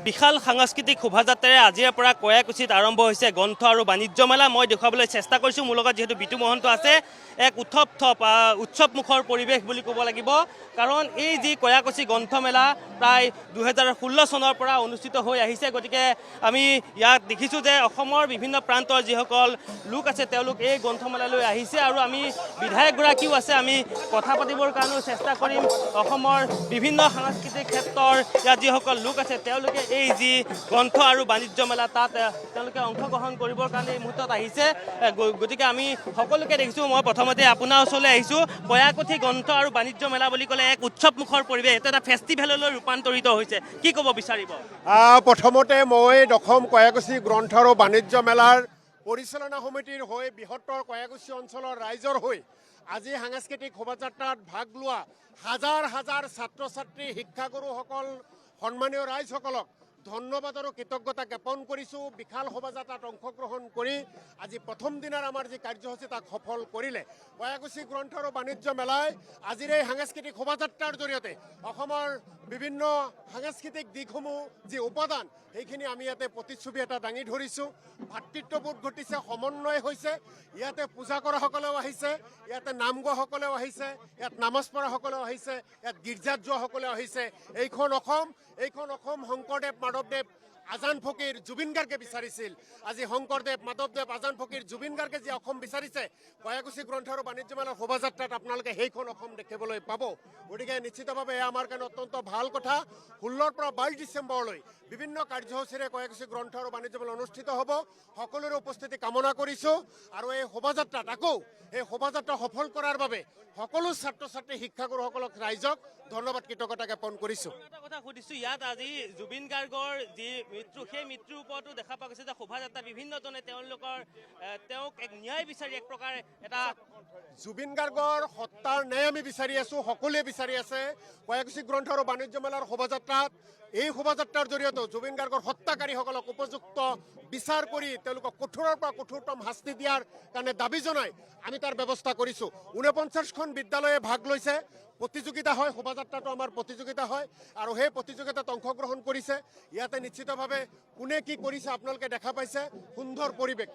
বিশাল সাংস্কৃতিক শোভাযাত্ৰাৰে আজিৰ পৰা কয়াকুছিত আৰম্ভ হৈছে গ্ৰন্থ আৰু বাণিজ্য মেলা। মই দেখুৱাবলৈ চেষ্টা কৰিছোঁ, মোৰ লগত যিহেতু বিতু মহন্ত আছে, এক উৎসৱমুখৰ পৰিৱেশ বুলি ক'ব লাগিব। কাৰণ এই যি কয়াকুছি গ্ৰন্থমেলা প্ৰায় 2016 চনৰ পৰা অনুষ্ঠিত হৈ আহিছে। গতিকে আমি ইয়াত দেখিছোঁ যে অসমৰ বিভিন্ন প্ৰান্তৰ যিসকল লোক আছে তেওঁলোক এই গ্ৰন্থমেলালৈ আহিছে আৰু আমি বিধায়কগৰাকীও আছে, আমি কথা পাতিবৰ কাৰণেও চেষ্টা কৰিম। অসমৰ বিভিন্ন সাংস্কৃতিক ক্ষেত্ৰৰ ইয়াত যিসকল লোক আছে তেওঁলোকে এই যি গ্ৰন্থ আৰু বাণিজ্য মেলা তাত তেওঁলোকে অংশগ্ৰহণ কৰিবৰ কাৰণে এই মুহূৰ্তত আহিছে। গতিকে আমি সকলোকে দেখিছোঁ। মই প্ৰথমতে আপোনাৰ ওচৰলৈ আহিছোঁ। কয়াকুছি গ্ৰন্থ আৰু বাণিজ্য মেলা বুলি ক'লে এক উৎসৱমুখৰ পৰিৱেশ, এইটো এটা ফেষ্টিভেললৈ ৰূপান্তৰিত হৈছে, কি ক'ব বিচাৰিব? প্ৰথমতে মই দশম কয়াকুছি গ্ৰন্থ আৰু বাণিজ্য মেলাৰ পৰিচালনা সমিতিৰ হৈ বৃহত্তৰ কয়াকুছি অঞ্চলৰ ৰাইজৰ হৈ আজি সাংস্কৃতিক শোভাযাত্ৰাত ভাগ লোৱা হাজাৰ হাজাৰ ছাত্ৰ ছাত্ৰী, শিক্ষাগুৰুসকল, সন্মানীয় ৰাইজসকলক ধন্যবাদ আৰু কৃতজ্ঞতা জ্ঞাপন কৰিছোঁ। বিশাল শোভাযাত্ৰাত অংশগ্ৰহণ কৰি আজি প্ৰথম দিনাৰ আমাৰ যি কাৰ্যসূচী তাক সফল কৰিলে। কয়াকুছি গ্ৰন্থ আৰু বাণিজ্য মেলাই আজিৰ এই সাংস্কৃতিক শোভাযাত্ৰাৰ জৰিয়তে অসমৰ বিভিন্ন সাংস্কৃতিক দিশসমূহ যি উপাদান সেইখিনি আমি ইয়াতে প্ৰতিচ্ছবি এটা দাঙি ধৰিছোঁ। ভাতৃত্ববোধ ঘটিছে, সমন্বয় হৈছে। ইয়াতে পূজা কৰাসকলেও আহিছে, ইয়াতে নাম গোৱাসকলেও আহিছে, ইয়াত নামাজ পঢ়াসকলেও আহিছে, ইয়াত গীৰ্জাত যোৱাসকলেও আহিছে। এইখন অসম শংকৰদেৱ মাধৱদেৱ আজান ফকীৰ জুবিন গাৰ্গে বিচাৰিছিল। আজি শংকৰদেৱ, মাধৱদেৱ, আজান ফকীৰ, জুবিন গাৰ্গে যি অসম বিচাৰিছে, কয়াকুছি গ্ৰন্থ আৰু বাণিজ্য মেলাৰ শোভাযাত্ৰাত আপোনালোকে সেইখন অসম দেখিবলৈ পাব। গতিকে নিশ্চিতভাৱে এয়া আমাৰ কাৰণে অত্যন্ত ভাল কথা। 16ৰ পৰা 22 ডিচেম্বৰলৈ বিভিন্ন কাৰ্যসূচীৰে কয়াকুছি গ্ৰন্থ আৰু বাণিজ্য মেলা অনুষ্ঠিত হ'ব। সকলোৰে উপস্থিতি কামনা কৰিছোঁ আৰু এই শোভাযাত্ৰাত এই শোভাযাত্ৰা সফল কৰাৰ বাবে সকলো ছাত্ৰ ছাত্ৰী, শিক্ষাগুৰুসকলক, ৰাইজক ধন্যবাদ কৃতজ্ঞতা জ্ঞাপন কৰিছোঁ। এটা কথা সুধিছোঁ, ইয়াত আজি জুবিন গাৰ্গৰ যি মৃত্যু, সেই মৃত্যুৰ ওপৰতো দেখা পোৱা গৈছে যে শোভাযাত্ৰা বিভিন্নজনে তেওঁক এক ন্যায় বিচাৰি এক প্ৰকাৰ এটা জুবিন গাৰ্গৰ সত্তাৰ ন্যায় আমি বিচাৰি আছোঁ, সকলোৱে বিচাৰি আছে। কয়াকুছি গ্ৰন্থ আৰু বাণিজ্য মেলাৰ শোভাযাত্ৰাত এই শোভাযাত্ৰাৰ জৰিয়তে জুবিন গাৰ্গৰ হত্যাকাৰীসকলক উপযুক্ত বিচাৰ কৰি তেওঁলোকক কঠোৰৰ পৰা কঠোৰতম শাস্তি দিয়াৰ কাৰণে দাবী জনাই আমি তাৰ ব্যৱস্থা কৰিছোঁ। 49খন বিদ্যালয়ে ভাগ লৈছে, প্ৰতিযোগিতা হয়, শোভাযাত্ৰাটো আমাৰ প্ৰতিযোগিতা হয় আৰু সেই প্ৰতিযোগিতাত অংশগ্ৰহণ কৰিছে। ইয়াতে নিশ্চিতভাৱে কোনে কি কৰিছে আপোনালোকে দেখা পাইছে, সুন্দৰ পৰিৱেশ।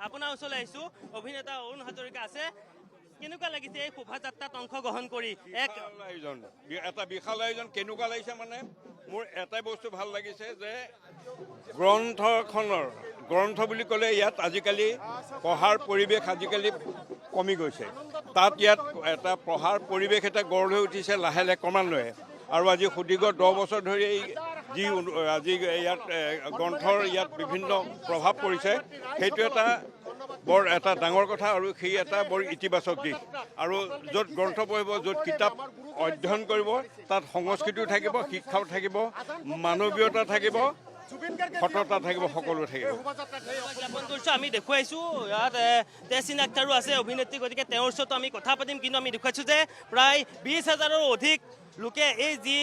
আপোনাৰ ওচৰলৈ আহিছোঁ, অভিনেতা অৰুণ হাজৰিকা আছে। কেনেকুৱা লাগিছে এই শোভাযাত্ৰাত অংশগ্ৰহণ কৰি? এটা বিশাল আয়োজন। কেনেকুৱা লাগিছে মানে মোৰ এটাই বস্তু ভাল লাগিছে যে গ্ৰন্থ বুলি ক'লে ইয়াত আজিকালি পঢ়াৰ পৰিৱেশ আজিকালি কমি গৈছে। ইয়াত এটা পঢ়াৰ পৰিৱেশ এটা গঢ় লৈ উঠিছে লাহে লাহে ক্ৰমান্বয়ে। আৰু আজি সুদীৰ্ঘ 10 বছৰ ধৰি আজি ইয়াত গ্ৰন্থৰ ইয়াত বিভিন্ন প্ৰভাৱ পৰিছে, সেইটো এটা বৰ এটা ডাঙৰ কথা আৰু সেই এটা বৰ ইতিবাচক দিশ। আৰু য'ত গ্ৰন্থ পঢ়িব, য'ত কিতাপ অধ্যয়ন কৰিব, তাত সংস্কৃতিও থাকিব, শিক্ষাও থাকিব, মানৱীয়তা থাকিব, সততা থাকিব, সকলো থাকিব। জ্ঞাপন কৰিছোঁ, আমি দেখুৱাইছোঁ ইয়াত তেহচিন আখতাৰো আছে অভিনেত্ৰী, গতিকে তেওঁৰ ওচৰতো আমি কথা পাতিম। কিন্তু আমি দেখুৱাইছোঁ যে প্ৰায় 20,000ৰো অধিক লোকে এই যি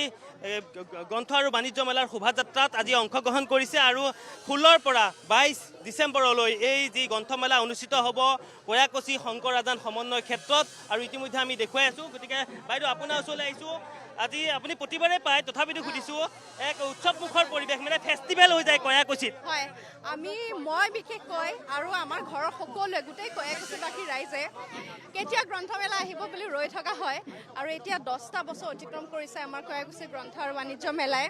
গ্ৰন্থ আৰু বাণিজ্য মেলাৰ শোভাযাত্ৰাত আজি অংশগ্ৰহণ কৰিছে আৰু 16ৰ পৰা 22 ডিচেম্বৰলৈ এই যি গ্ৰন্থমেলা অনুষ্ঠিত হ'ব কয়াকুছি শংকৰ আজান সমন্বয় ক্ষেত্ৰত। আৰু ইতিমধ্যে আমি দেখুৱাই আছোঁ। গতিকে বাইদেউ আপোনাৰ ওচৰলৈ আহিছোঁ। আজি আপুনি প্ৰতিবাৰে পায়, তথাপিতো সুধিছোঁ, এক উৎসৱমুখৰ পৰিৱেশ, মানে ফেষ্টিভেল হৈ যায় কয়াকুছিত। হয়, মই বিশেষকৈ আৰু আমাৰ ঘৰৰ সকলোৱে, গোটেই কয়াকুছিবাসী ৰাইজে কেতিয়া গ্ৰন্থমেলা আহিব বুলি ৰৈ থকা হয়। আৰু এতিয়া 10টা বছৰ অতিক্ৰম কৰিছে আমাৰ কয়াকুছি গ্ৰন্থ আৰু বাণিজ্য মেলাই।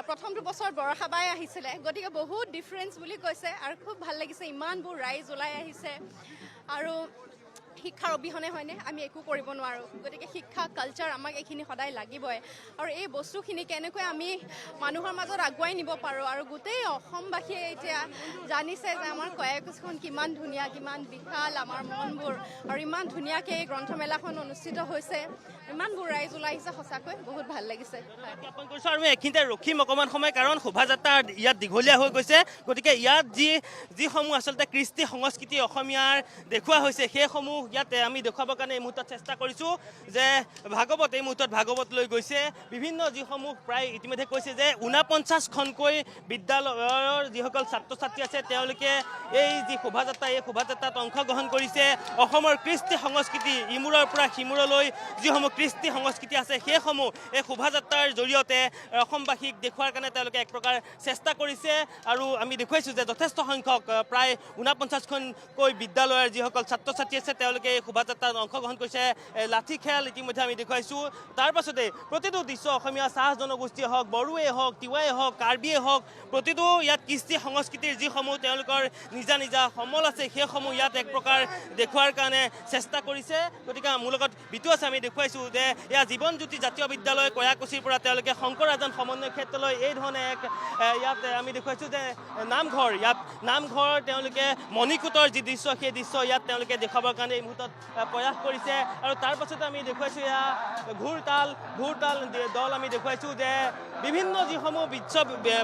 প্ৰথমটো বছৰ বৰষাবাই আহিছিলে, গতিকে বহুত ডিফাৰেঞ্চ বুলি কৈছে আৰু খুব ভাল লাগিছে। ইমানবোৰ ৰাইজ ওলাই আহিছে আৰু শিক্ষাৰ অবিহনে হয়নে আমি একো কৰিব নোৱাৰোঁ। গতিকে শিক্ষা, কালচাৰ আমাক এইখিনি সদায় লাগিবই। আৰু এই বস্তুখিনি কেনেকৈ আমি মানুহৰ মাজত আগুৱাই নিব পাৰোঁ। আৰু গোটেই অসমবাসীয়ে এতিয়া জানিছে যে আমাৰ কয়াকুছিখন কিমান ধুনীয়া, কিমান বিশাল আমাৰ মনবোৰ, আৰু ইমান ধুনীয়াকৈ এই গ্ৰন্থমেলাখন অনুষ্ঠিত হৈছে, ইমানবোৰ ৰাইজ ওলাই আহিছে, সঁচাকৈ বহুত ভাল লাগিছে। জ্ঞাপন কৰিছোঁ আৰু এইখিনিতে ৰখিম অকণমান সময়, কাৰণ শোভাযাত্ৰা ইয়াত দীঘলীয়া হৈ গৈছে। গতিকে ইয়াত যিসমূহ আচলতে কৃষ্টি সংস্কৃতি অসমীয়াৰ দেখুওৱা হৈছে সেইসমূহ ইয়াত আমি দেখুৱাবৰ কাৰণে এই মুহূৰ্তত চেষ্টা কৰিছোঁ যে ভাগৱত এই মুহূৰ্তত ভাগৱত লৈ গৈছে বিভিন্ন যিসমূহ প্ৰায় ইতিমধ্যে কৈছে যে 49খনকৈ বিদ্যালয়ৰ যিসকল ছাত্ৰ ছাত্ৰী আছে তেওঁলোকে এই যি শোভাযাত্ৰা এই শোভাযাত্ৰাত অংশগ্ৰহণ কৰিছে অসমৰ কৃষ্টি সংস্কৃতি ইমূৰৰ পৰা সিমূৰলৈ যিসমূহ কৃষ্টি সংস্কৃতি আছে সেইসমূহ এই শোভাযাত্ৰাৰ জৰিয়তে অসমবাসীক দেখুৱাৰ কাৰণে তেওঁলোকে এক প্ৰকাৰ চেষ্টা কৰিছে আৰু আমি দেখুৱাইছোঁ যে যথেষ্ট সংখ্যক প্ৰায় 49খনকৈ বিদ্যালয়ৰ যিসকল ছাত্ৰ ছাত্ৰী আছে তেওঁলোকে এই শোভাযাত্ৰাত অংশগ্ৰহণ কৰিছে লাঠি খেল ইতিমধ্যে আমি দেখুৱাইছোঁ তাৰ পাছতে প্ৰতিটো দৃশ্য অসমীয়া চাহ জনগোষ্ঠীয়ে হওক বড়োৱে হওক তিৱাই হওক কাৰ্বিয়ে হওক প্ৰতিটো ইয়াত কৃষ্টি সংস্কৃতিৰ যিসমূহ তেওঁলোকৰ নিজা নিজা সমল আছে সেইসমূহ ইয়াত এক প্ৰকাৰ দেখুৱাৰ কাৰণে চেষ্টা কৰিছে গতিকে মোৰ লগত বিতু আছে আমি দেখুৱাইছোঁ যে এয়া জীৱন জ্যোতি জাতীয় বিদ্যালয় কয়াকুছিৰ পৰা তেওঁলোকে শংকৰ ৰাজন সমন্বয় ক্ষেত্ৰলৈ এই ধৰণে এক ইয়াত আমি দেখুৱাইছোঁ যে নামঘৰ তেওঁলোকে মণিকূটৰ যি দৃশ্য সেই দৃশ্য ইয়াত তেওঁলোকে দেখুৱাবৰ কাৰণে এই মুহূৰ্তত প্ৰয়াস কৰিছে আৰু তাৰ পাছতে আমি দেখুৱাইছোঁ এয়া ঘূৰতাল দল আমি দেখুৱাইছোঁ যে বিভিন্ন যিসমূহ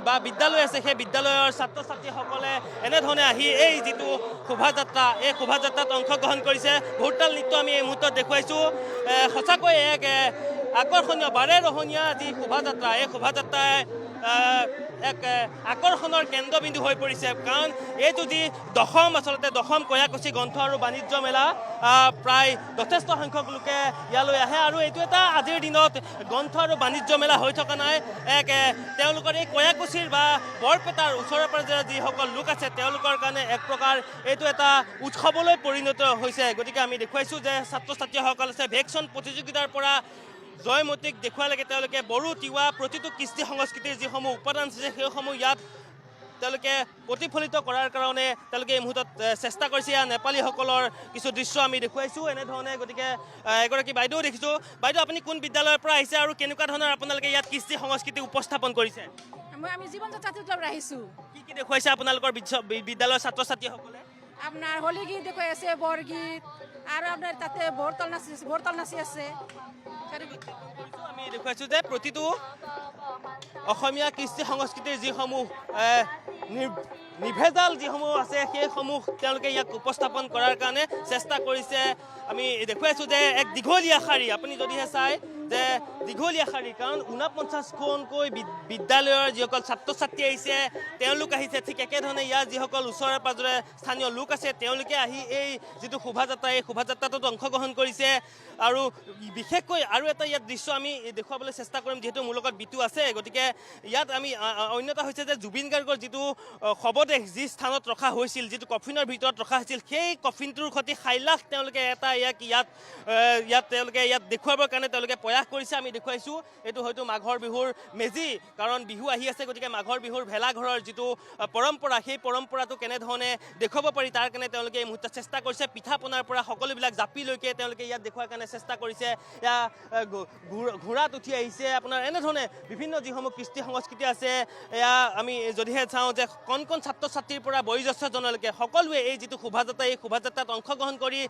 বা বিদ্যালয় আছে সেই বিদ্যালয়ৰ ছাত্ৰ ছাত্ৰীসকলে এনেধৰণে আহি এই যিটো শোভাযাত্ৰা এই শোভাযাত্ৰাত অংশগ্ৰহণ কৰিছে ঘূৰতাল নৃত্য আমি এই মুহূৰ্তত দেখুৱাইছোঁ সঁচাকৈ এক আকৰ্ষণীয় বাৰেৰহণীয়া যি শোভাযাত্ৰা এই শোভাযাত্ৰাই এক আকৰ্ষণৰ কেন্দ্ৰবিন্দু হৈ পৰিছে কাৰণ এইটো যি দশম কয়াকুছি গ্ৰন্থ আৰু বাণিজ্য মেলা প্ৰায় যথেষ্ট সংখ্যক লোকে ইয়ালৈ আহে আৰু এইটো এটা আজিৰ দিনত গ্ৰন্থ আৰু বাণিজ্য মেলা হৈ থকা নাই এক তেওঁলোকৰ এই কয়াকুছিৰ বা বৰপেটাৰ ওচৰে পাঁজৰে যিসকল লোক আছে তেওঁলোকৰ কাৰণে এক প্ৰকাৰ এইটো এটা উৎসৱলৈ পৰিণত হৈছে গতিকে আমি দেখুৱাইছোঁ যে ছাত্ৰ ছাত্ৰীসকল আছে ভেকশ্যন প্ৰতিযোগিতাৰ পৰা জয়মতীক দেখুৱালৈকে তেওঁলোকে বড়ো তিৱা প্ৰতিটো কৃষ্টি সংস্কৃতিৰ যিসমূহ উপাদান আছে সেইসমূহ ইয়াত তেওঁলোকে প্ৰতিফলিত কৰাৰ কাৰণে তেওঁলোকে এই মুহূৰ্তত চেষ্টা কৰিছে ইয়াৰ নেপালীসকলৰ কিছু দৃশ্য আমি দেখুৱাইছোঁ এনেধৰণে গতিকে এগৰাকী বাইদেউ দেখিছোঁ বাইদেউ আপুনি কোন বিদ্যালয়ৰ পৰা আহিছে আৰু কেনেকুৱা ধৰণৰ আপোনালোকে ইয়াত কৃষ্টি সংস্কৃতি উপস্থাপন কৰিছে আমি জীৱন জাতীয় ক্লাব আহিছোঁ কি দেখুৱাইছে আপোনালোকৰ বিদ্যালয়ৰ ছাত্ৰ ছাত্ৰীসকলে আপোনাৰ হোলী গীত দেখুৱাই আছে বৰগীত আৰু আপোনাৰ তাতে ভৰতাল নাচি আছে আমি দেখুৱাইছোঁ যে প্ৰতিটো অসমীয়া কৃষ্টি সংস্কৃতিৰ যিসমূহ নিভেজাল যিসমূহ আছে সেইসমূহ তেওঁলোকে ইয়াক উপস্থাপন কৰাৰ কাৰণে চেষ্টা কৰিছে আমি দেখুৱাইছোঁ যে এক দীঘলীয়া শাৰী আপুনি যদিহে চাই যে দীঘলীয়া শাৰী কাৰণ 49খনকৈ বিদ্যালয়ৰ যিসকল ছাত্ৰ ছাত্ৰী আহিছে তেওঁলোক আহিছে ঠিক একেধৰণে ইয়াৰ যিসকল ওচৰে পাঁজৰে স্থানীয় লোক আছে তেওঁলোকে আহি এই যিটো শোভাযাত্ৰা এই শোভাযাত্ৰাটোত অংশগ্ৰহণ কৰিছে আৰু বিশেষকৈ আৰু এটা ইয়াত দৃশ্য আমি দেখুৱাবলৈ চেষ্টা কৰিম যিহেতু মোৰ লগত বিতু আছে গতিকে ইয়াত আমি অন্য এটা হৈছে যে জুবিন গাৰ্গৰ যিটো শৱদেহ যি স্থানত ৰখা হৈছিল যিটো কফিনৰ ভিতৰত ৰখা হৈছিল সেই কফিনটোৰ সৈতে সাইলাখ তেওঁলোকে এটা ইয়াত তেওঁলোকে ইয়াত দেখুৱাবৰ কাৰণে তেওঁলোকে প্ৰয়াস কৰিছে আমি দেখুৱাইছোঁ এইটো হয়তো মাঘৰ বিহুৰ মেজি কাৰণ বিহু আহি আছে গতিকে মাঘৰ বিহুৰ ভেলাঘৰৰ যিটো পৰম্পৰা সেই পৰম্পৰাটো কেনেধৰণে দেখুৱাব পাৰি তাৰ কাৰণে তেওঁলোকে এই মুহূৰ্তত চেষ্টা কৰিছে পিঠা পনাৰ পৰা সকলোবিলাক জাপিলৈকে তেওঁলোকে ইয়াত দেখুৱাৰ কাৰণে চেষ্টা কৰিছে এয়া ঘোঁৰাত উঠি আহিছে আপোনাৰ এনেধৰণে বিভিন্ন যিসমূহ কৃষ্টি সংস্কৃতি আছে এয়া আমি যদিহে চাওঁ যে কণ ছাত্ৰ ছাত্ৰীৰ পৰা বয়োজ্যেষ্ঠজনলৈকে সকলোৱে এই যিটো শোভাযাত্ৰা এই শোভাযাত্ৰাত অংশগ্ৰহণ কৰি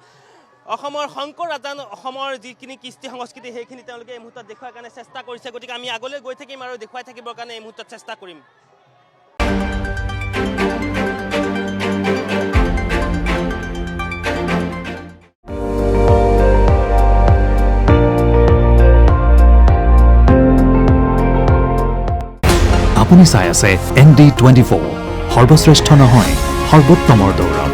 অসমৰ শংকৰ ৰাজান অসমৰ যিখিনি কৃষ্টি সংস্কৃতি সেইখিনি তেওঁলোকে এই মুহূৰ্তত দেখুৱাৰ কাৰণে চেষ্টা কৰিছে গতিকে আমি আগলৈ গৈ থাকিম আৰু দেখুৱাই থাকিবৰ কাৰণে এই মুহূৰ্তত চেষ্টা কৰিম আপুনি চাই আছে ND24 সৰ্বশ্ৰেষ্ঠ নহয় সৰ্বোত্তমৰ দৌৰ